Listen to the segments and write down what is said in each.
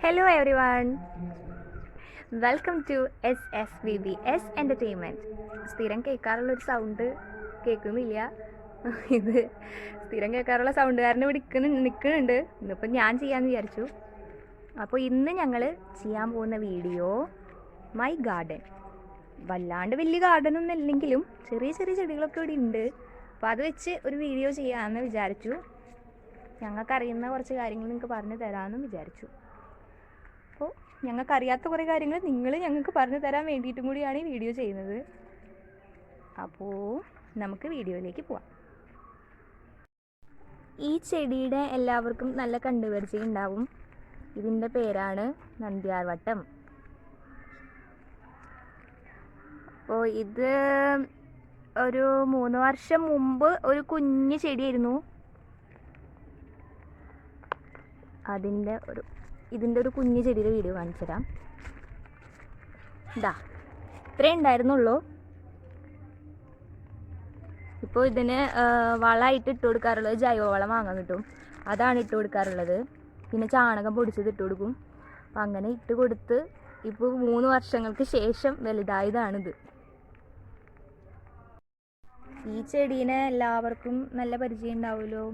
Hello everyone, welcome to SSBBS Entertainment. സ്ഥിരം കേൾക്കാറുള്ളൊരു sound കേൾക്കുന്നില്ല. ഇത് സ്ഥിരം കേൾക്കാറുള്ള സൗണ്ടുകാരനെ നിൽക്കുന്നുണ്ട്. ഇന്നിപ്പോൾ ഞാൻ ചെയ്യാമെന്ന് വിചാരിച്ചു. അപ്പോൾ ഇന്ന് ഞങ്ങൾ ചെയ്യാൻ പോകുന്ന വീഡിയോ മൈ ഗാർഡൻ. വല്ലാണ്ട് വലിയ ഗാർഡനൊന്നും ഇല്ലെങ്കിലും ചെറിയ ചെറിയ ചെടികളൊക്കെ ഇവിടെ ഉണ്ട്. അപ്പോൾ അത് വെച്ച് ഒരു വീഡിയോ ചെയ്യാമെന്ന് വിചാരിച്ചു. ഞങ്ങൾക്കറിയുന്ന കുറച്ച് കാര്യങ്ങൾ നിങ്ങൾക്ക് പറഞ്ഞു തരാമെന്നും വിചാരിച്ചു. അപ്പോൾ ഞങ്ങൾക്കറിയാത്ത കുറേ കാര്യങ്ങൾ നിങ്ങൾ ഞങ്ങൾക്ക് പറഞ്ഞു തരാൻ വേണ്ടിയിട്ടും കൂടിയാണ് ഈ വീഡിയോ ചെയ്യുന്നത്. അപ്പോൾ നമുക്ക് വീഡിയോയിലേക്ക് പോവാം. ഈ ചെടിയുടെ എല്ലാവർക്കും നല്ല കണ്ടുപരിചയം ഉണ്ടാവും. ഇതിൻ്റെ പേരാണ് നന്ദ്യാർവട്ടം. അപ്പോൾ ഇത് ഒരു 3 വർഷം മുമ്പ് ഒരു കുഞ്ഞു ചെടിയായിരുന്നു. ഇതിൻ്റെ ഒരു കുഞ്ഞു ചെടിയുടെ വീഡിയോ കാണിച്ചു തരാം. ഇതാ ഇത്രേ ഉണ്ടായിരുന്നുള്ളൂ. ഇപ്പോൾ ഇതിന് വളമായിട്ട് ഇട്ട് കൊടുക്കാറുള്ളത് ജൈവവളം വാങ്ങാൻ കിട്ടും, അതാണ് ഇട്ട് കൊടുക്കാറുള്ളത്. പിന്നെ ചാണകം പൊടിച്ചത് ഇട്ട് കൊടുക്കും. അപ്പം അങ്ങനെ ഇട്ട് കൊടുത്ത് ഇപ്പോൾ 3 വർഷങ്ങൾക്ക് ശേഷം വലുതായതാണിത്. ഈ ചെടീനെ എല്ലാവർക്കും നല്ല പരിചയം ഉണ്ടാവുമല്ലോ.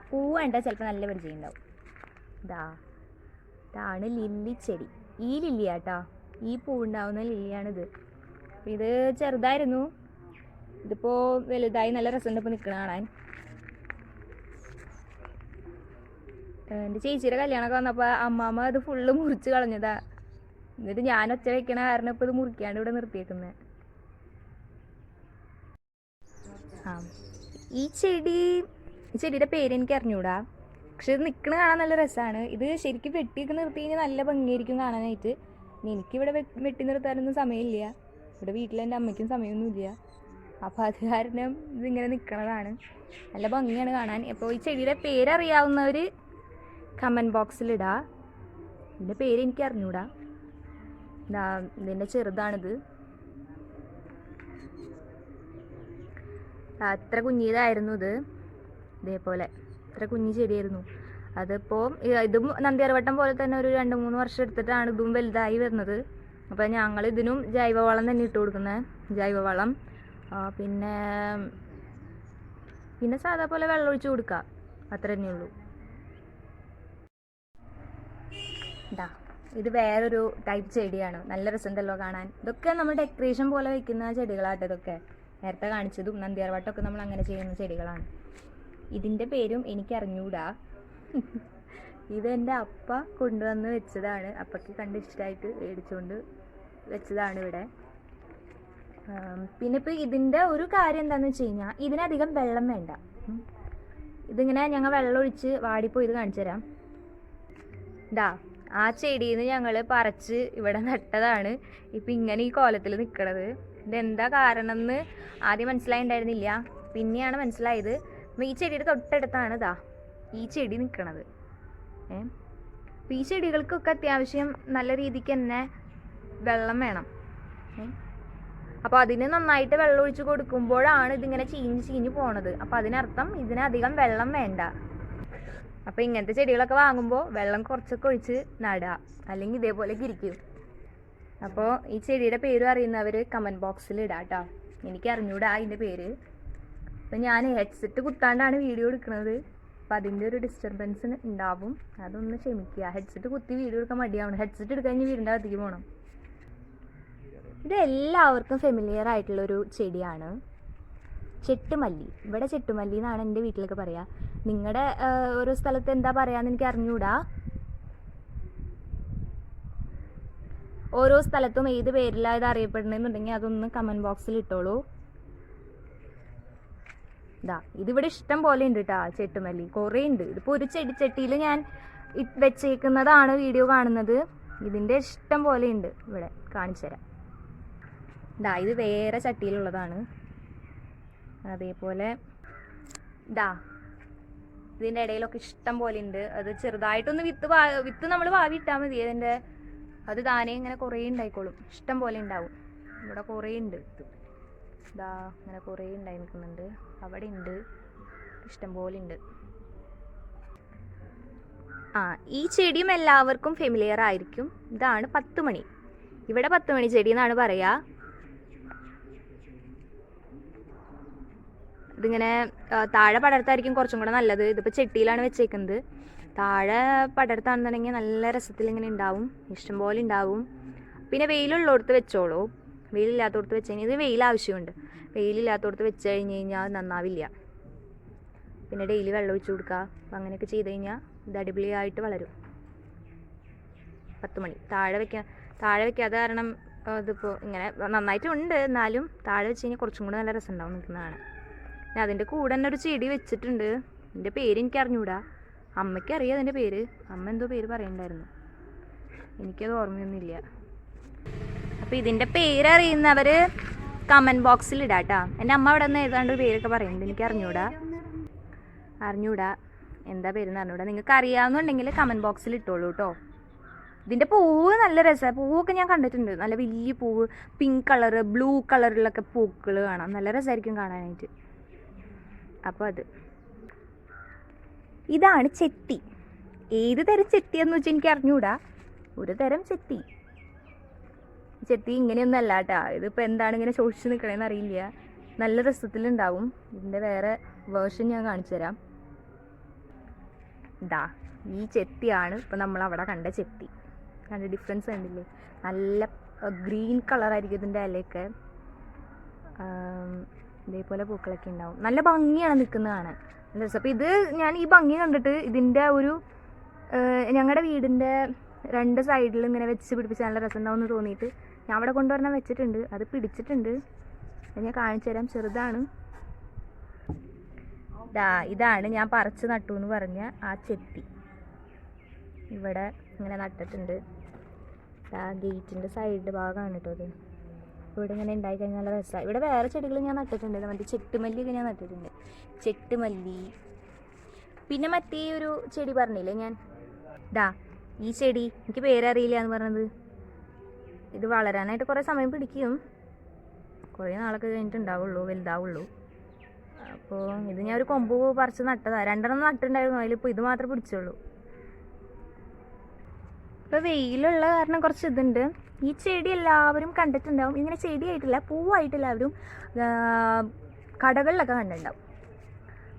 പൂവ് കണ്ടാൽ ചിലപ്പോൾ നല്ല പരിചയം ഉണ്ടാവും. ഇതാണ് ലില്ലി ചെടി. ഈ ലില്ലിയാട്ടോ, ഈ പൂവുണ്ടാവുന്ന ലില്ലിയാണിത്. ഇത് ചെറുതായിരുന്നു, ഇതിപ്പോൾ വലുതായി നല്ല രസമുണ്ട് ഇപ്പോൾ നിൽക്കണ കാണാൻ. എൻ്റെ ചേച്ചിയുടെ കല്യാണമൊക്കെ വന്നപ്പോൾ അമ്മാമ്മ ഇത് ഫുള്ള് മുറിച്ച് കളഞ്ഞതാ. എന്നിട്ട് ഞാൻ ഒച്ച വെക്കണ കാരണം ഇപ്പോൾ ഇത് മുറിക്കാണ്ട് ഇവിടെ നിർത്തിയേക്കുന്നത്. ഈ ചെടിയുടെ പേര് എനിക്ക് അറിഞ്ഞൂടാ, പക്ഷെ ഇത് നിൽക്കണ കാണാൻ നല്ല രസമാണ്. ഇത് ശരിക്കും വെട്ടിയൊക്കെ നിർത്തി കഴിഞ്ഞാൽ നല്ല ഭംഗിയായിരിക്കും കാണാനായിട്ട്. എനിക്കിവിടെ വെട്ടി നിർത്താനൊന്നും സമയമില്ല, ഇവിടെ വീട്ടിൽ എൻ്റെ അമ്മയ്ക്കും സമയമൊന്നുമില്ല. അപ്പോൾ അത് കാരണം ഇതിങ്ങനെ നിൽക്കണതാണ്. നല്ല ഭംഗിയാണ് കാണാൻ. അപ്പോൾ ഈ ചെടിയുടെ പേരറിയാവുന്നവർ കമൻറ്റ് ബോക്സിലിടാ. ഇതിൻ്റെ പേര് എനിക്ക് അറിഞ്ഞൂടാ. ഇതിൻ്റെ ചെറുതാണിത്. അത്ര കുഞ്ഞിതായിരുന്നു ഇത്. ഇതേപോലെ ഇത്ര കുഞ്ഞു ചെടിയായിരുന്നു. അതിപ്പോൾ ഇതും നന്ദ്യാർവട്ടം പോലെ തന്നെ ഒരു 2-3 വർഷം എടുത്തിട്ടാണ് ഇതും വലുതായി വരുന്നത്. അപ്പോൾ ഞങ്ങൾ ഇതിനും ജൈവവളം തന്നെ ഇട്ട് കൊടുക്കുന്നത്. ജൈവവളം പിന്നെ സാധാ പോലെ വെള്ളം ഒഴിച്ച് കൊടുക്കുക, അത്ര തന്നെ ഉള്ളൂ. ഇത് വേറൊരു ടൈപ്പ് ചെടിയാണ്. നല്ല രസമുണ്ടല്ലോ കാണാൻ. ഇതൊക്കെ നമ്മൾ ഡെക്കറേഷൻ പോലെ വയ്ക്കുന്ന ചെടികളാട്ടോ. ഇതൊക്കെ നേരത്തെ കാണിച്ചതും നന്ദ്യാർവട്ടമൊക്കെ നമ്മൾ അങ്ങനെ ചെയ്യുന്ന ചെടികളാണ്. ഇതിൻ്റെ പേരും എനിക്കറിഞ്ഞൂടാ. ഇതെൻ്റെ അപ്പ കൊണ്ടുവന്ന് വെച്ചതാണ്. അപ്പയ്ക്ക് കണ്ട് ഇഷ്ടമായിട്ട് മേടിച്ചുകൊണ്ട് വെച്ചതാണ് ഇവിടെ. പിന്നെ ഇപ്പോൾ ഇതിൻ്റെ ഒരു കാര്യം എന്താണെന്ന് വെച്ച് കഴിഞ്ഞാൽ ഇതിനധികം വെള്ളം വേണ്ട. ഇതിങ്ങനെ ഞങ്ങൾ വെള്ളം ഒഴിച്ച് വാടിപ്പോയി. ഇത് കാണിച്ചു തരാം. ആ ചെടിയിൽ നിന്ന് ഞങ്ങൾ പറിച്ച് ഇവിടെ നട്ടതാണ്. ഇപ്പം ഇങ്ങനെ ഈ കോലത്തിൽ നിൽക്കണത്. ഇതെന്താ കാരണം എന്ന് ആദ്യം മനസ്സിലായിട്ടുണ്ടായിരുന്നില്ല, പിന്നെയാണ് മനസ്സിലായത്. ഈ ചെടിയുടെ തൊട്ടടുത്താണ് ഈ ചെടി നിൽക്കണത്. അപ്പം ഈ ചെടികൾക്കൊക്കെ അത്യാവശ്യം നല്ല രീതിക്ക് തന്നെ വെള്ളം വേണം. അപ്പോൾ അതിന് നന്നായിട്ട് വെള്ളം ഒഴിച്ച് കൊടുക്കുമ്പോഴാണ് ഇതിങ്ങനെ ചീഞ്ഞ് പോണത്. അപ്പോൾ അതിനർത്ഥം ഇതിനധികം വെള്ളം വേണ്ട. അപ്പോൾ ഇങ്ങനത്തെ ചെടികളൊക്കെ വാങ്ങുമ്പോൾ വെള്ളം കുറച്ചൊക്കെ ഒഴിച്ച് നടുക, അല്ലെങ്കിൽ ഇതേപോലെയൊക്കെ ഇരിക്കും. അപ്പോൾ ഈ ചെടിയുടെ പേരും അറിയുന്നവർ കമൻറ്റ് ബോക്സിൽ ഇടാം കേട്ടോ. എനിക്ക് അറിഞ്ഞൂടാ അതിൻ്റെ പേര്. അപ്പം ഞാൻ ഹെഡ്സെറ്റ് കുത്താണ്ടാണ് വീഡിയോ എടുക്കുന്നത്. അപ്പം അതിൻ്റെ ഒരു ഡിസ്റ്റർബൻസ് ഉണ്ടാവും, അതൊന്ന് ക്ഷമിക്കുക. ഹെഡ്സെറ്റ് കുത്തി വീഡിയോ എടുക്കാൻ മടിയാവണം. ഹെഡ്സെറ്റ് എടുക്കാൻ കഴിഞ്ഞ് വീടിൻ്റെ അകത്തേക്ക് പോകണം. ഇത് എല്ലാവർക്കും ഫെമിലിയർ ആയിട്ടുള്ളൊരു ചെടിയാണ് ചെട്ടുമല്ലി. ഇവിടെ ചെട്ടുമല്ലി എന്നാണ് എൻ്റെ വീട്ടിലൊക്കെ പറയുക. നിങ്ങളുടെ ഓരോ സ്ഥലത്ത് എന്താ പറയാന്ന് എനിക്ക് അറിഞ്ഞൂടാ. ഓരോ സ്ഥലത്തും ഏത് പേരിലാണ് ഇത് അറിയപ്പെടുന്നതെന്നുണ്ടെങ്കിൽ അതൊന്ന് കമൻറ്റ് ബോക്സിൽ ഇട്ടോളൂ. ഇതിവിടെ ഇഷ്ടം പോലെ ഉണ്ട് കേട്ടോ. ചെട്ടുമല്ലി കുറേ ഉണ്ട്. ഇതിപ്പോൾ ഒരു ചെടിച്ചട്ടിയിൽ ഞാൻ വെച്ചേക്കുന്നതാണ് വീഡിയോ കാണുന്നത്. ഇതിൻ്റെ ഇഷ്ടം പോലെ ഉണ്ട് ഇവിടെ. കാണിച്ചു തരാം. ഇത് വേറെ ചട്ടിയിലുള്ളതാണ്. അതേപോലെ ഇതിൻ്റെ ഇടയിലൊക്കെ ഇഷ്ടം പോലെ ഉണ്ട്. അത് ചെറുതായിട്ടൊന്ന് വിത്ത് നമ്മൾ വാവി ഇട്ടാൽ മതി. അതിൻ്റെ അത് താനേ ഇങ്ങനെ കുറേ ഉണ്ടായിക്കോളും. ഇഷ്ടം പോലെ ഉണ്ടാവും. ഇവിടെ കുറേ ഉണ്ട്. ഇങ്ങനെ കുറേ ഉണ്ടായി നിൽക്കുന്നുണ്ട്. അവിടെ ഉണ്ട്, ഇഷ്ടം പോലെ ഉണ്ട്. ആ ഈ ചെടിയും എല്ലാവർക്കും ഫെമിലിയർ ആയിരിക്കും. ഇതാണ് 10 മണി. ഇവിടെ 10 മണി ചെടി എന്നാണ് പറയുക. ഇതിങ്ങനെ താഴെ പടർത്തായിരിക്കും കുറച്ചും കൂടെ നല്ലത്. ഇതിപ്പോൾ ചെട്ടിയിലാണ് വെച്ചേക്കുന്നത്. താഴെ പടർത്താണെന്നുണ്ടെങ്കിൽ നല്ല രസത്തിൽ ഇങ്ങനെ ഉണ്ടാവും, ഇഷ്ടംപോലെ ഉണ്ടാവും. പിന്നെ വെയിലുള്ളിടത്ത് വെച്ചോളൂ, വെയിലില്ലാത്തടത്ത് വെച്ച് കഴിഞ്ഞാൽ ഇത് വെയിൽ ആവശ്യമുണ്ട്. വെയിലില്ലാത്തടത്ത് വെച്ച് കഴിഞ്ഞ് കഴിഞ്ഞാൽ അത് നന്നാവില്ല. പിന്നെ ഡെയിലി വെള്ളം ഒഴിച്ച് കൊടുക്കുക. അപ്പം അങ്ങനെയൊക്കെ ചെയ്ത് കഴിഞ്ഞാൽ ഇത് അടിപൊളിയായിട്ട് വളരും. 10 മണി താഴെ വെക്കാതെ കാരണം ഇതിപ്പോൾ ഇങ്ങനെ നന്നായിട്ടുണ്ട്. എന്നാലും താഴെ വെച്ച് കഴിഞ്ഞാൽ കുറച്ചും കൂടെ നല്ല രസം ഉണ്ടാവും നിൽക്കുന്നതാണ്. പിന്നെ അതിൻ്റെ കൂടെ തന്നെ ഒരു ചെടി വെച്ചിട്ടുണ്ട്. എൻ്റെ പേര് എനിക്ക് അറിഞ്ഞൂടാ, അമ്മയ്ക്കറിയാം അതിൻ്റെ പേര്. അമ്മ എന്തോ പേര് പറയണ്ടായിരുന്നു, എനിക്കത് ഓർമ്മയൊന്നുമില്ല. അപ്പോൾ ഇതിൻ്റെ പേരറിയുന്നവർ കമൻറ്റ് ബോക്സിൽ ഇടാം കേട്ടോ. എൻ്റെ അമ്മ അവിടെ നിന്ന് ഏതാണ്ട് പേരൊക്കെ പറയുന്നുണ്ട്, എനിക്ക് അറിഞ്ഞൂടാ എന്താ പേരെന്ന് അറിഞ്ഞൂടാ. നിങ്ങൾക്ക് അറിയാവുന്നുണ്ടെങ്കിൽ കമൻറ്റ് ബോക്സിൽ ഇട്ടോളൂ കേട്ടോ. ഇതിൻ്റെ പൂവ് നല്ല രസമാണ്. പൂവൊക്കെ ഞാൻ കണ്ടിട്ടുണ്ട്, നല്ല വലിയ പൂവ്, പിങ്ക് കളറ്, ബ്ലൂ കളറിലൊക്കെ പൂക്കൾ കാണാം, നല്ല രസമായിരിക്കും കാണാനായിട്ട്. അപ്പോൾ ഇതാണ് ചെത്തി. ഏത് തരം ചെത്തിയെന്ന് വെച്ചാൽ എനിക്ക് അറിഞ്ഞൂടാ, ഒരു തരം ചെത്തി. ഇങ്ങനെയൊന്നും അല്ല കേട്ടോ. ഇതിപ്പോൾ എന്താണ് ഇങ്ങനെ ശോഷിച്ച് നിൽക്കണേന്ന് അറിയില്ല, നല്ല രസത്തിലുണ്ടാവും. ഇതിൻ്റെ വേറെ വേർഷൻ ഞാൻ കാണിച്ചു തരാം. ഈ ചെത്തിയാണ് ഇപ്പം നമ്മളവിടെ കണ്ട ചെത്തി. കണ്ട ഡിഫറൻസ് കണ്ടില്ലേ? നല്ല ഗ്രീൻ കളറായിരിക്കും ഇതിൻ്റെ ഇലയൊക്കെ. ഇതേപോലെ പൂക്കളൊക്കെ ഉണ്ടാവും, നല്ല ഭംഗിയാണ് നിൽക്കുന്നത് കാണാൻ, നല്ല രസം. അപ്പോൾ ഇത് ഞാൻ ഈ ഭംഗി കണ്ടിട്ട് ഇതിൻ്റെ ഒരു ഞങ്ങളുടെ വീടിൻ്റെ 2 സൈഡിൽ ഇങ്ങനെ വെച്ച് പിടിപ്പിച്ച് നല്ല രസം ഉണ്ടാവും എന്ന് തോന്നിയിട്ട് ഞാൻ അവിടെ കൊണ്ടുവരണം വെച്ചിട്ടുണ്ട്. അത് പിടിച്ചിട്ടുണ്ട്, അത് ഞാൻ കാണിച്ചു തരാം. ചെറുതാണ്. ഇതാണ് ഞാൻ പറിച്ച് നട്ടു എന്ന് പറഞ്ഞ ആ ചെത്തി. ഇവിടെ ഇങ്ങനെ നട്ടിട്ടുണ്ട്. ഗേറ്റിൻ്റെ സൈഡ് ഭാഗമാണ് കേട്ടോ അത്. ഇവിടെ ഇങ്ങനെ ഉണ്ടായി കഴിഞ്ഞാൽ നല്ല രസമാണ്. ഇവിടെ വേറെ ചെടികൾ ഞാൻ നട്ടിട്ടുണ്ട്. മറ്റേ ചെട്ടുമല്ലിയൊക്കെ ഞാൻ നട്ടിട്ടുണ്ട്, ചെട്ടുമല്ലി. പിന്നെ മറ്റേ ഒരു ചെടി പറഞ്ഞില്ലേ ഞാൻ, ഈ ചെടി എനിക്ക് പേരറിയില്ല എന്ന് പറഞ്ഞത്. ഇത് വളരാനായിട്ട് കുറേ സമയം പിടിക്കും, കുറേ നാളൊക്കെ കഴിഞ്ഞിട്ടുണ്ടാവുള്ളൂ, വലുതാവുള്ളൂ. അപ്പോൾ ഇത് ഞാൻ ഒരു കൊമ്പ് പറിച്ച് നട്ടതാണ്. 2 നട്ടിട്ടുണ്ടായിരുന്നു, അതിലിപ്പോൾ ഇത് മാത്രമേ പിടിച്ചുള്ളൂ. ഇപ്പോൾ വെയിലുള്ള കാരണം കുറച്ച് ഇതുണ്ട്. ഈ ചെടി എല്ലാവരും കണ്ടിട്ടുണ്ടാവും. ഇങ്ങനെ ചെടിയായിട്ടില്ല, പൂവായിട്ട് എല്ലാവരും കടകളിലൊക്കെ കണ്ടിട്ടുണ്ടാവും.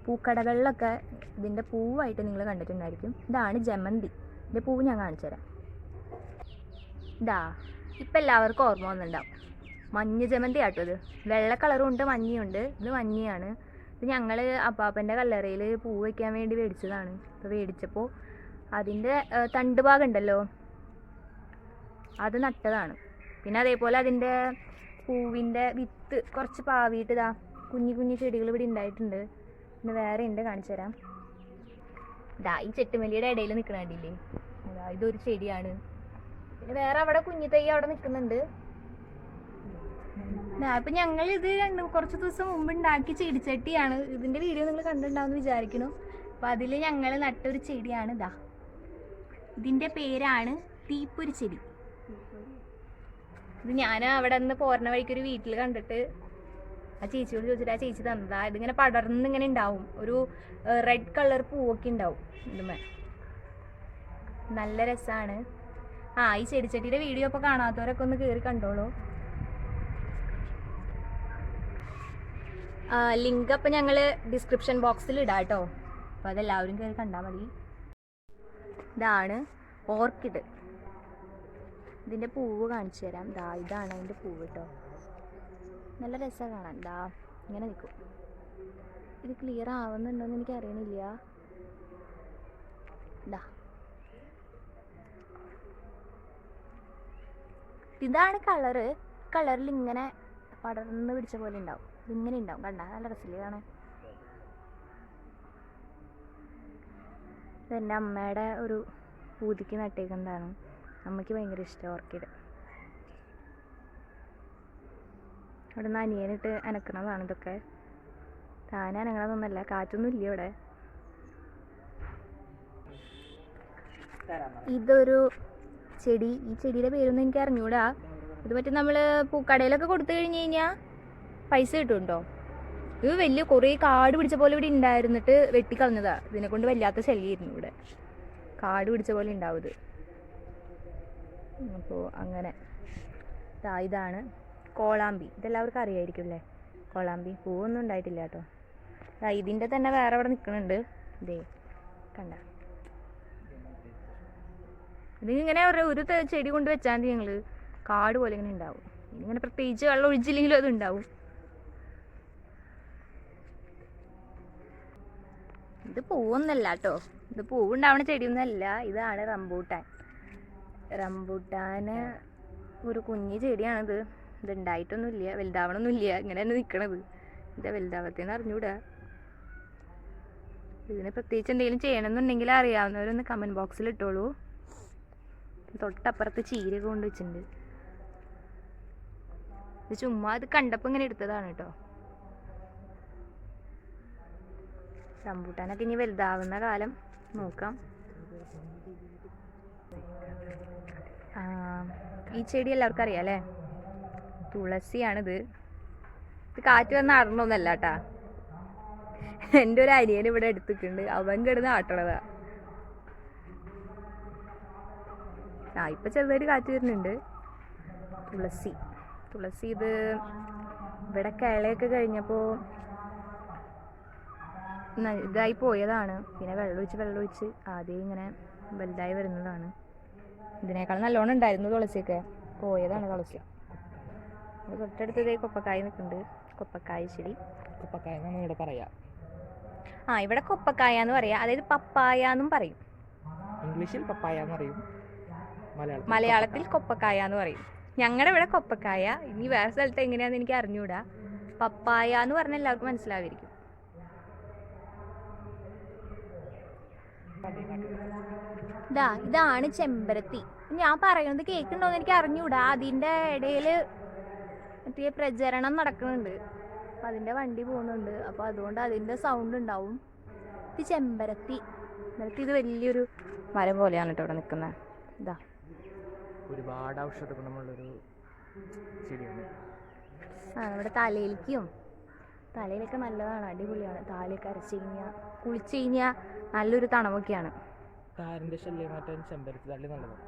പൂക്കടകളിലൊക്കെ ഇതിൻ്റെ പൂവായിട്ട് നിങ്ങൾ കണ്ടിട്ടുണ്ടായിരിക്കും. ഇതാണ് ജമന്തി. ഇതിൻ്റെ പൂവ് ഞാൻ കാണിച്ചു തരാം. ഇപ്പം എല്ലാവർക്കും ഓർമ്മ വന്നിട്ടുണ്ടാവും, മഞ്ഞ ജമന്തി ആട്ടോ ഇത്. വെള്ള കളറും ഉണ്ട്, മഞ്ഞയുണ്ട്. ഇത് മഞ്ഞയാണ്. ഇത് ഞങ്ങൾ അപ്പാപ്പൻ്റെ കല്ലറയിൽ പൂ വയ്ക്കാൻ വേണ്ടി മേടിച്ചതാണ്. അപ്പോൾ മേടിച്ചപ്പോൾ അതിൻ്റെ തണ്ട് ഭാഗം ഉണ്ടല്ലോ, അത് നട്ടതാണ്. പിന്നെ അതേപോലെ അതിൻ്റെ പൂവിൻ്റെ വിത്ത് കുറച്ച് പാവിയിട്ട് കുഞ്ഞു ചെടികൾ ഇവിടെ ഉണ്ടായിട്ടുണ്ട്. പിന്നെ വേറെ ഉണ്ട്, കാണിച്ചു തരാം. ഈ ചെട്ടുമല്ലിയുടെ ഇടയിൽ നിൽക്കണ കണ്ടില്ലേ, ഇതൊരു ചെടിയാണ്. പിന്നെ വേറെ അവിടെ കുഞ്ഞു തൈ അവിടെ നിൽക്കുന്നുണ്ട്. അപ്പം ഞങ്ങൾ ഇത് കുറച്ച് ദിവസം മുമ്പ് ഉണ്ടാക്കിയ ചെടിച്ചട്ടിയാണ്. ഇതിൻ്റെ വീഡിയോ നിങ്ങൾ കണ്ടിട്ടുണ്ടാവുമെന്ന് വിചാരിക്കുന്നു. അപ്പം അതിൽ ഞങ്ങൾ നട്ടൊരു ചെടിയാണ് ഇതിൻ്റെ പേരാണ് തീപ്പൊരി ചെടി. ഇത് ഞാൻ അവിടെ നിന്ന് പോരണ വഴിക്കൊരു വീട്ടിൽ കണ്ടിട്ട് ആ ചേച്ചിയോട് ചോദിച്ചിട്ട് ആ ചേച്ചി തന്നതാ. ഇതിങ്ങനെ പടർന്നിങ്ങനെ ഉണ്ടാവും, ഒരു റെഡ് കളർ പൂവൊക്കെ ഉണ്ടാവും ഇതുമേ, നല്ല രസമാണ്. ഈ ചെടിച്ചട്ടിയുടെ വീഡിയോ ഇപ്പോൾ കാണാത്തവരൊക്കെ ഒന്ന് കയറി കണ്ടോളൂ. ലിങ്ക് അപ്പം ഞങ്ങൾ ഡിസ്ക്രിപ്ഷൻ ബോക്സിൽ ഇടാം കേട്ടോ. അപ്പോൾ അതെല്ലാവരും കയറി കണ്ടാൽ മതി. ഇതാണ് ഓർക്കിഡ്. ഇതിൻ്റെ പൂവ് കാണിച്ചു തരാം. ഇതാണ് അതിൻ്റെ പൂവ് കേട്ടോ, നല്ല രസമാണ് കാണാൻ. ഇങ്ങനെ നിൽക്കും. ഇത് ക്ലിയർ ആവുന്നുണ്ടോയെന്ന് എനിക്ക് അറിയണില്ല. ഇതാണ് കളറിൽ ഇങ്ങനെ പടർന്ന് പിടിച്ച പോലെ ഉണ്ടാവും. ഇങ്ങനെ ഉണ്ടാവും, കണ്ടാ നല്ല രസമില്ലേ കാണാൻ. ഇതെൻ്റെ അമ്മയുടെ ഒരു പൂതിക്ക് നട്ടേക്കുന്നതാണ്. അമ്മയ്ക്ക് ഭയങ്കര ഇഷ്ടമാണ് ഓർക്കിഡ്. അവിടെ നിന്ന് അനിയനിട്ട് അനക്കണതാണ് ഇതൊക്കെ. താൻ അനങ്ങണതൊന്നുമല്ല, കാറ്റൊന്നും ഇല്ല ഇവിടെ. ഇതൊരു ചെടി. ഈ ചെടിയുടെ പേരൊന്നും എനിക്ക് അറിഞ്ഞൂടാ. ഇത് മറ്റേ നമ്മൾ പൂക്കടയിലൊക്കെ കൊടുത്തു കഴിഞ്ഞ് കഴിഞ്ഞാൽ പൈസ കിട്ടും. ഇത് വലിയ കുറേ കാട് പിടിച്ച പോലെ ഇവിടെ ഉണ്ടായിരുന്നിട്ട് വെട്ടിക്കളഞ്ഞതാണ്. ഇതിനെ കൊണ്ട് വല്ലാത്ത ശല്യമായിരുന്നു ഇവിടെ. കാട് പിടിച്ച പോലെ ഉണ്ടാവും ഇത്. അപ്പോൾ അങ്ങനെ ഇതാണ് കോളാമ്പി. ഇതെല്ലാവർക്കും അറിയായിരിക്കും അല്ലേ കോളാമ്പി. പൂവൊന്നും ഉണ്ടായിട്ടില്ല കേട്ടോ. ഇതിൻ്റെ തന്നെ വേറെ അവിടെ നിൽക്കുന്നുണ്ട്. ഇതേ കണ്ട, ഇതിങ്ങനെ ഒരു ചെടി കൊണ്ട് വെച്ചാൽ മതി. ഞങ്ങൾ കാട് പോലെ ഇങ്ങനെ ഉണ്ടാവും. ഇങ്ങനെ പ്രത്യേകിച്ച് വെള്ളം ഒഴിച്ചില്ലെങ്കിലും അത് ഉണ്ടാവും. ഇത് പൂവൊന്നല്ല കേട്ടോ, ഇത് പൂവുണ്ടാവണ ചെടിയൊന്നുമല്ല. ഇതാണ് റംബൂട്ടാൻ. റംബൂട്ടാന് ഒരു കുഞ്ഞു ചെടിയാണിത്. ഇത് ഉണ്ടായിട്ടൊന്നുമില്ല, വലുതാവണമൊന്നുമില്ല, ഇങ്ങനെ തന്നെ നിൽക്കണത്. ഇത് വലുതാവത്തേന്ന് അറിഞ്ഞൂടാ. ഇതിന് പ്രത്യേകിച്ച് എന്തെങ്കിലും ചെയ്യണമെന്നുണ്ടെങ്കിൽ അറിയാവുന്നവരൊന്ന് കമൻറ്റ് ബോക്സിൽ ഇട്ടോളൂ. തൊട്ടപ്പുറത്ത് ചീരയൊക്കെ കൊണ്ട് വെച്ചിട്ടുണ്ട്. ഇത് ചുമ്മാ ഇത് കണ്ടപ്പോൾ ഇങ്ങനെ എടുത്തതാണ് കേട്ടോ. റംബൂട്ടാനൊക്കെ ഇനി വലുതാവുന്ന കാലം നോക്കാം. ഈ ചെടി എല്ലാവർക്കും അറിയാം അല്ലേ, തുളസിയാണിത്. ഇത് കാറ്റ് വന്ന് ആടണമൊന്നല്ല കേട്ടാ. എൻ്റെ ഒരു അനിയൻ ഇവിടെ എടുത്തിട്ടുണ്ട്, അവൻ കിടന്ന് ആട്ടണതാ. ഇപ്പം ചെറുതായിട്ട് കാറ്റ് വരുന്നുണ്ട്. തുളസി ഇത് ഇവിടെ കിളയൊക്കെ കഴിഞ്ഞപ്പോൾ ഇതായി പോയതാണ്. പിന്നെ വെള്ളമൊഴിച്ച് ആദ്യം ഇങ്ങനെ വലുതായി വരുന്നതാണ്. ഇതിനേക്കാൾ നല്ലോണം ഉണ്ടായിരുന്നു തുളസിയൊക്കെ, പോയതാണ് തുളസി. തൊട്ടടുത്തതേ കൊപ്പക്കായ നിൽക്കുന്നുണ്ട്. കൊപ്പക്കായ ചെടി. കൊപ്പക്കായ എന്നാണ് ഇവിടെ പറയാ. ഇവിടെ കൊപ്പക്കായ എന്ന് പറയാം. അതായത് പപ്പായ എന്നും പറയും. ഇംഗ്ലീഷിൽ പപ്പായ എന്ന് പറയും, മലയാളത്തിൽ കൊപ്പക്കായ എന്ന് പറയും. ഞങ്ങളുടെ ഇവിടെ കൊപ്പക്കായ. ഇനി വേറെ സ്ഥലത്ത് എങ്ങനെയാണെന്ന് എനിക്ക് അറിഞ്ഞൂടാ. പപ്പായ എന്ന് പറഞ്ഞാൽ എല്ലാവർക്കും മനസ്സിലാവുമായിരിക്കും. ഇതാണ് ചെമ്പരത്തി. ഞാൻ പറയുന്നത് കേൾക്കുന്നുണ്ടോന്ന് എനിക്ക് അറിഞ്ഞൂടാ. അതിൻ്റെ ഇടയിൽ മറ്റേ പ്രചരണം നടക്കുന്നുണ്ട്. അപ്പം അതിൻ്റെ വണ്ടി പോകുന്നുണ്ട്. അപ്പോൾ അതുകൊണ്ട് അതിൻ്റെ സൗണ്ട് ഉണ്ടാവും. ഇത് ചെമ്പരത്തി. ഇത് വലിയൊരു മരം പോലെയാണ് കേട്ടോ ഇവിടെ നിൽക്കുന്നത്. ഇതാ ഒരുപാട് ഔഷധ ഗുണമുള്ളൊരു ചെടിയാണ്. നമ്മുടെ തലയിലൊക്കെ നല്ലതാണ്, അടിപൊളിയാണ്. താലയൊക്കെ അരച്ച് കഴിഞ്ഞാൽ കുളിച്ച് കഴിഞ്ഞാൽ നല്ലൊരു തണവൊക്കെയാണ്. താരൻ്റെ ശല്യം മാറ്റാൻ ചെമ്പരത്തി താളി നല്ലതാണ്.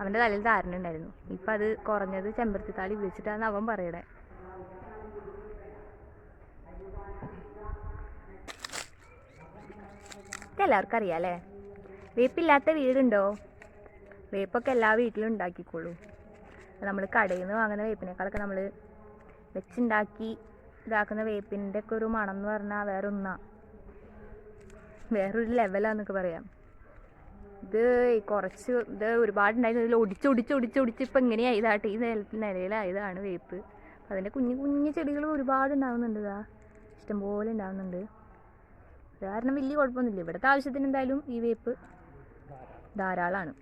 അവൻ്റെ തലയിൽ താരനുണ്ടായിരുന്നു. ഇപ്പം അത് കുറഞ്ഞത് ചെമ്പരത്തി താളി ഉപയോഗിച്ചിട്ടാണ് അവൻ പറയണേ. എല്ലാവർക്കും അറിയാം അല്ലേ. വേപ്പില്ലാത്ത വീടുണ്ടോ? വേപ്പൊക്കെ എല്ലാ വീട്ടിലും ഉണ്ടാക്കിക്കോളൂ. നമ്മൾ കടയിൽ നിന്ന് വാങ്ങുന്ന വേപ്പിനേക്കാളൊക്കെ നമ്മൾ വെച്ചുണ്ടാക്കി ഇതാക്കുന്ന വേപ്പിൻ്റെ ഒക്കെ ഒരു മണം എന്ന് പറഞ്ഞാൽ വേറൊരു ലെവലാന്നൊക്കെ പറയാം. ഇത് ഒരുപാടുണ്ടായിരുന്നു. ഇതിൽ ഒടിച്ച് ഇപ്പം ഇങ്ങനെയായതാട്ടെ. ഈ നിലയിലായതാണ് വേപ്പ്. അതിൻ്റെ കുഞ്ഞു ചെടികൾ ഒരുപാട് ഉണ്ടാകുന്നുണ്ട്. ഇഷ്ടംപോലെ ഉണ്ടാകുന്നുണ്ട്. അത് കാരണം വലിയ കുഴപ്പമൊന്നുമില്ല. ഇവിടുത്തെ ആവശ്യത്തിന് എന്തായാലും ഈ വേപ്പ് ധാരാളമാണ്.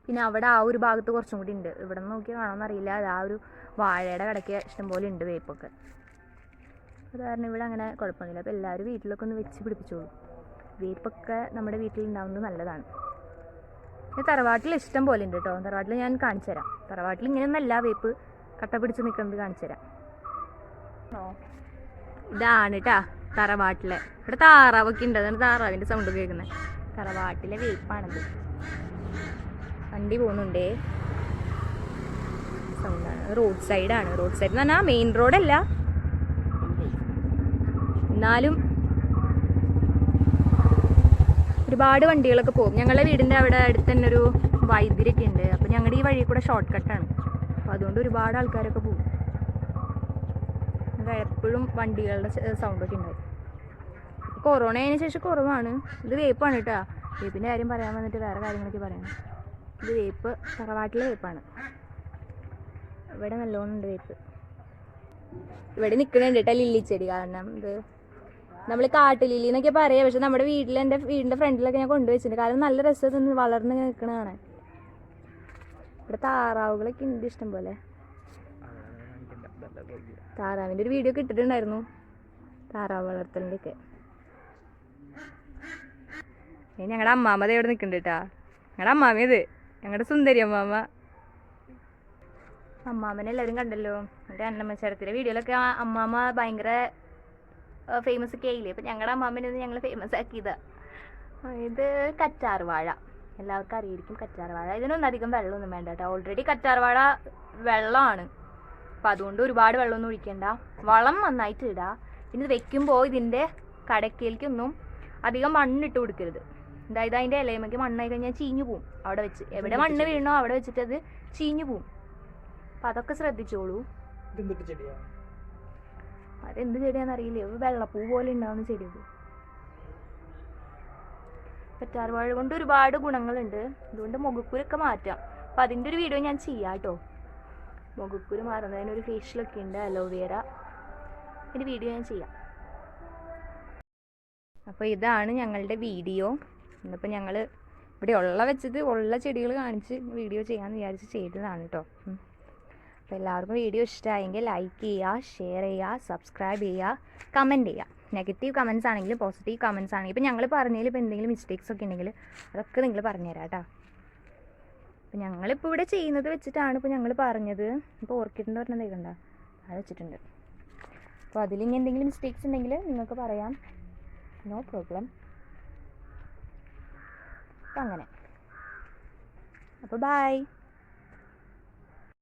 പിന്നെ അവിടെ ആ ഒരു ഭാഗത്ത് കുറച്ചും കൂടി ഉണ്ട്. ഇവിടെ നിന്ന് നോക്കിയാൽ കാണാമെന്നറിയില്ല. അത് ആ ഒരു വാഴയുടെ കടയ്ക്ക് ഇഷ്ടംപോലെ ഉണ്ട് വേപ്പൊക്കെ. അത് കാരണം ഇവിടെ അങ്ങനെ കുഴപ്പമൊന്നുമില്ല. അപ്പോൾ എല്ലാവരും വീട്ടിലൊക്കെ ഒന്ന് വെച്ച് പിടിപ്പിച്ചോളൂ. വേപ്പൊക്കെ നമ്മുടെ വീട്ടിലുണ്ടാവുന്നത് നല്ലതാണ്. പിന്നെ തറവാട്ടിൽ ഇഷ്ടം പോലെ ഉണ്ട് കേട്ടോ. തറവാട്ടിൽ ഞാൻ കാണിച്ചു തരാം. തറവാട്ടിൽ ഇങ്ങനെയൊന്നല്ല വേപ്പ് കട്ട പിടിച്ച് നിൽക്കുന്നത് കാണിച്ചു തരാം. ഇതാണ് കേട്ടാ തറവാട്ടിലെ. ഇവിടെ താറാവൊക്കെ ഉണ്ട്. അതാണ് താറാവിൻ്റെ സൗണ്ട് കേൾക്കുന്നത്. തറവാട്ടിലെ വേപ്പാണിത്. വണ്ടി പോകുന്നുണ്ടേ, സൗണ്ടാണ്. റോഡ് സൈഡാണ്. റോഡ് സൈഡ് എന്ന് പറഞ്ഞാൽ മെയിൻ റോഡല്ല, എന്നാലും ഒരുപാട് വണ്ടികളൊക്കെ പോകും. ഞങ്ങളുടെ വീടിൻ്റെ അവിടെ അടുത്ത് തന്നെ ഒരു വൈദ്യുതിയൊക്കെ ഉണ്ട്. അപ്പോൾ ഞങ്ങളുടെ ഈ വഴി കൂടെ ഷോർട്ട് കട്ടാണ്. അപ്പോൾ അതുകൊണ്ട് ഒരുപാട് ആൾക്കാരൊക്കെ പോകും. എപ്പോഴും വണ്ടികളുടെ സൗണ്ടൊക്കെ ഉണ്ടാവും. കൊറോണ ആയതിനു ശേഷം കുറവാണ്. ഇത് വേപ്പാണ് കേട്ടോ. വേപ്പിൻ്റെ കാര്യം പറയാൻ വന്നിട്ട് വേറെ കാര്യങ്ങളൊക്കെ പറയണം. ഇത് വേപ്പ്, തറവാട്ടിലെ വേപ്പാണ്. ഇവിടെ നല്ലോണം ഉണ്ട് വേപ്പ്. ഇവിടെ നിൽക്കുന്നുണ്ട് കേട്ടോ ലില്ലിച്ചെടി. കാരണം ഇത് നമ്മൾ കാട്ടുലില്ലി എന്നൊക്കെ പറയാം. പക്ഷെ നമ്മുടെ എൻ്റെ വീടിൻ്റെ ഫ്രണ്ടിലൊക്കെ ഞാൻ കൊണ്ടുവച്ചിട്ടുണ്ട്. കാരണം നല്ല രസത്തിൽ വളർന്ന് നിൽക്കണതാണ്. ഇവിടെ താറാവുകളൊക്കെ ഉണ്ട് ഇഷ്ടം പോലെ. താറാവിൻ്റെ ഒരു വീഡിയോ ഒക്കെ ഇട്ടിട്ടുണ്ടായിരുന്നു, താറാവ് വളർത്തലിൻ്റെ ഒക്കെ. ഞങ്ങളുടെ അമ്മാമ്മ ഇവിടെ നിൽക്കുന്നുണ്ട് കേട്ടാ. ഞങ്ങളുടെ അമ്മാമ്മയത് ഞങ്ങളുടെ സുന്ദരി അമ്മാമ്മനെ എല്ലാവരും കണ്ടല്ലോ. എൻ്റെ അന്നമ്മച്ചേരത്തിൻ്റെ വീഡിയോയിലൊക്കെ അമ്മാമ്മ ഭയങ്കര ഫേമസ് ഒക്കെ ആയില്ലേ. അപ്പം ഞങ്ങളുടെ അമ്മാമ്മനെ ഞങ്ങൾ ഫേമസ് ആക്കിയതാ. ഇത് കറ്റാർ വാഴ, എല്ലാവർക്കും അറിയായിരിക്കും കറ്റാർ വാഴ. ഇതിനൊന്നും അധികം വെള്ളമൊന്നും വേണ്ട കേട്ടോ. ഓൾറെഡി കറ്റാർ വാഴ വെള്ളമാണ്, അപ്പം അതുകൊണ്ട് ഒരുപാട് വെള്ളമൊന്നും ഒഴിക്കണ്ട. വളം നന്നായിട്ട് ഇടുക. പിന്നെ ഇത് വെക്കുമ്പോൾ ഇതിൻ്റെ കടക്കയിലേക്കൊന്നും അധികം മണ്ണിട്ട് കൊടുക്കരുത്. അതായത് അതിൻ്റെ ഇലയുമൊക്കെ മണ്ണായി കഴിഞ്ഞാൽ ചീഞ്ഞു പോവും. അവിടെ വെച്ച് എവിടെ മണ്ണ് വീണോ അവിടെ വെച്ചിട്ട് അത് ചീഞ്ഞു പോവും. അപ്പം അതൊക്കെ ശ്രദ്ധിച്ചോളൂ. അതെന്ത് ചെടിയാണെന്ന് അറിയില്ലേ, വെള്ളപ്പൂ പോലെ ഉണ്ടാവുന്ന ചെടിയത്. കറ്റാർവാഴ കൊണ്ട് ഒരുപാട് ഗുണങ്ങളുണ്ട്. അതുകൊണ്ട് മുഖക്കുരൊക്കെ മാറ്റാം. അപ്പം അതിൻ്റെ ഒരു വീഡിയോ ഞാൻ ചെയ്യാം കേട്ടോ. മുഖക്കുരു മാറുന്നതിനൊരു ഫേഷ്യലൊക്കെ ഉണ്ട്, അലോവേര. അതിൻ്റെ വീഡിയോ ഞാൻ ചെയ്യാം. അപ്പോൾ ഇതാണ് ഞങ്ങളുടെ വീഡിയോ. ഇന്നിപ്പോൾ ഞങ്ങൾ ഇവിടെ ഉള്ള ചെടികൾ കാണിച്ച് വീഡിയോ ചെയ്യാമെന്ന് വിചാരിച്ച് ചെയ്തതാണ് കേട്ടോ. അപ്പോൾ എല്ലാവർക്കും വീഡിയോ ഇഷ്ടമായെങ്കിൽ ലൈക്ക് ചെയ്യുക, ഷെയർ ചെയ്യുക, സബ്സ്ക്രൈബ് ചെയ്യുക, കമൻറ്റ് ചെയ്യുക. നെഗറ്റീവ് കമൻറ്റ്സ് ആണെങ്കിലും പോസിറ്റീവ് കമൻറ്റ്സ് ആണെങ്കിലും ഇപ്പോൾ ഞങ്ങൾ പറഞ്ഞതിൽ ഇപ്പോൾ എന്തെങ്കിലും മിസ്റ്റേക്സ് ഒക്കെ ഉണ്ടെങ്കിൽ അതൊക്കെ നിങ്ങൾ പറഞ്ഞുതരാം കേട്ടോ. അപ്പോൾ ഞങ്ങളിപ്പോൾ ഇവിടെ ചെയ്യുന്നത് വെച്ചിട്ടാണ് ഇപ്പോൾ ഞങ്ങൾ പറഞ്ഞത്. ഇപ്പോൾ ഓർക്കിഡിൻ്റെ പറഞ്ഞത് കണ്ട അത് വെച്ചിട്ടുണ്ട്. അപ്പോൾ അതിലിനി എന്തെങ്കിലും മിസ്റ്റേക്സ് ഉണ്ടെങ്കിൽ നിങ്ങൾക്ക് പറയാം, നോ പ്രോബ്ലം. അപ്പം അങ്ങനെ. അപ്പോൾ ബൈ.